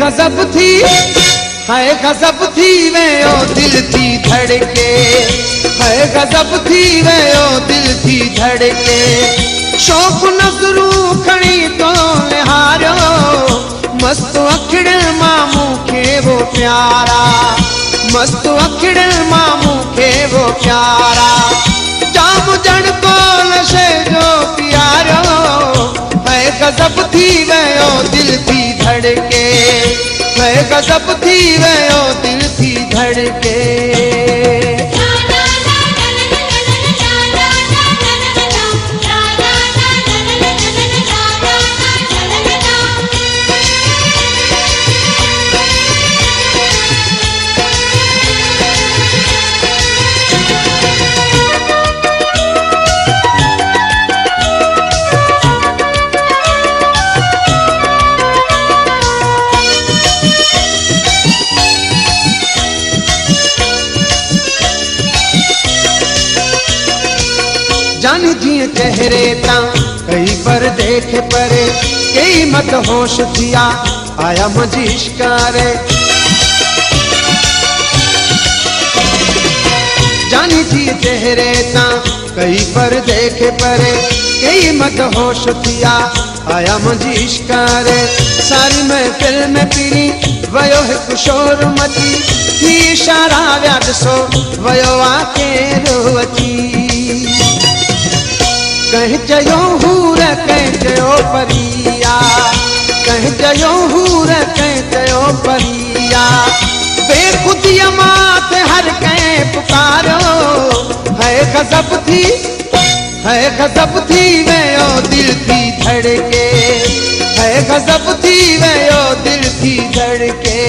गजब थी, है गजब थी वे ओ दिल थी धड़के, है गजब थी वे ओ दिल थी धड़के। शौक़ नज़रू खणी तो निहारो, मस्त अखिड़ मामू के वो प्यारा, मस्त अखिड़ मामू के वो प्यारा। जाम जण को नशे जो प्यारो, है गजब थी वे ओ दिल थी धड़के, है गजब थी वे ओ दिल थी धड़के। जानी जिए चेहरे ता कई पर देखे परे, कई मत होश थिया आया मुझी इश्कारे। जानी जिए चेहरे ता कई पर देखे परे, कई मत होश थिया आया मुझी इश्कारे। सारी महफिल में पीरी वयो हिकु शोर मची, थी इशारा व्या ॾिसो वयो आके रोअची। कहीं चयो हूर कहीं चयो परिया, कहीं चयो हूर कहीं चयो परिया। बेखुदिया मात हर कहीं पुकारो, है गजब थी, है गजब थी वे ओ दिल थी धड़के, है गजब थी वे ओ दिल थी धड़के।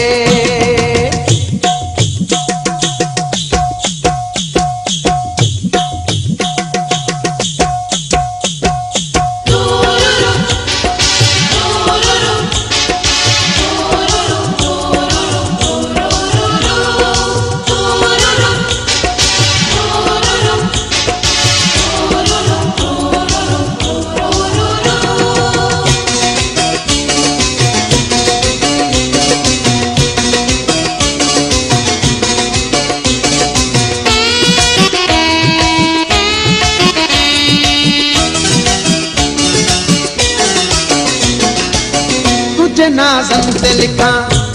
नाज़न ते लिखा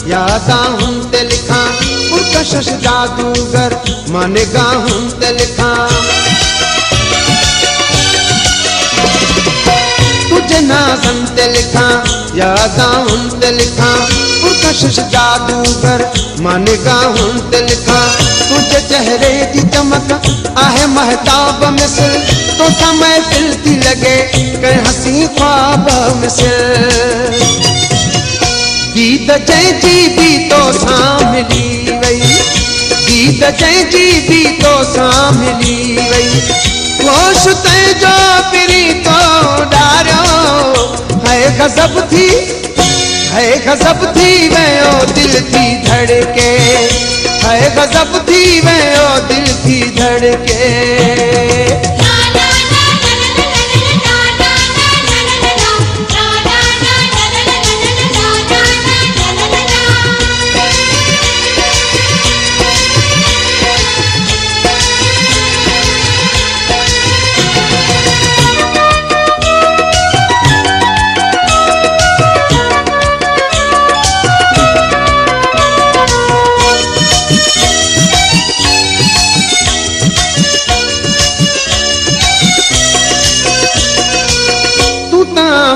यादां ते लिखा, पुरकशिश जादूगर मां निगाहों ते लिखा। तुझे नाज़न ते लिखा यादां ते लिखा, पुरकशिश जादूगर मां निगाहों ते लिखा। तुझे चेहरे की चमक आहे महताब मिसल, तो समय फिलती लगे कहीं हंसी ख्वाब मिसल। गीत जंहिंजी भी तो सां मिली वई, गीत जंहिंजी भी तो सां मिली वई। होश तुंहिंजो पिरी तो ॾारियो, है गजब थी, है गजब थी वे ओ दिल थी धड़के, है गजब थी वे ओ दिल थी धड़के।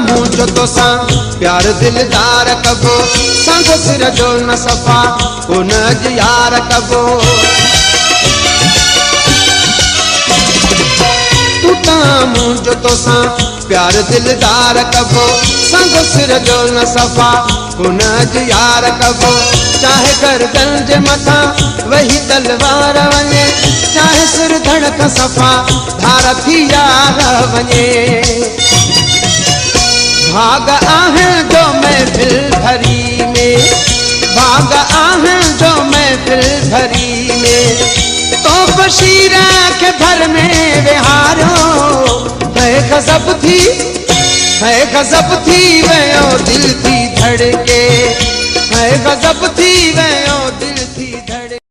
मुझो तो सा प्यार दिलदार कबो, संग सिर जो न सफा को न यार कबो। तू ता मुझो तो सा प्यार दिलदार कबो, संग सिर जो न सफा को न यार कबो। चाहे गर्दन जे मथा वही तलवार वने, चाहे सिर धड़क सफा धार थी यार वने। भाग आहें जो महफिल भरी में, भाग आहें जो महफिल भरी में। तो बशीर के भर में विहारो, है गजब थी, है गजब थी वे ओ दिल थी धड़के, है गजब थी वयो दिल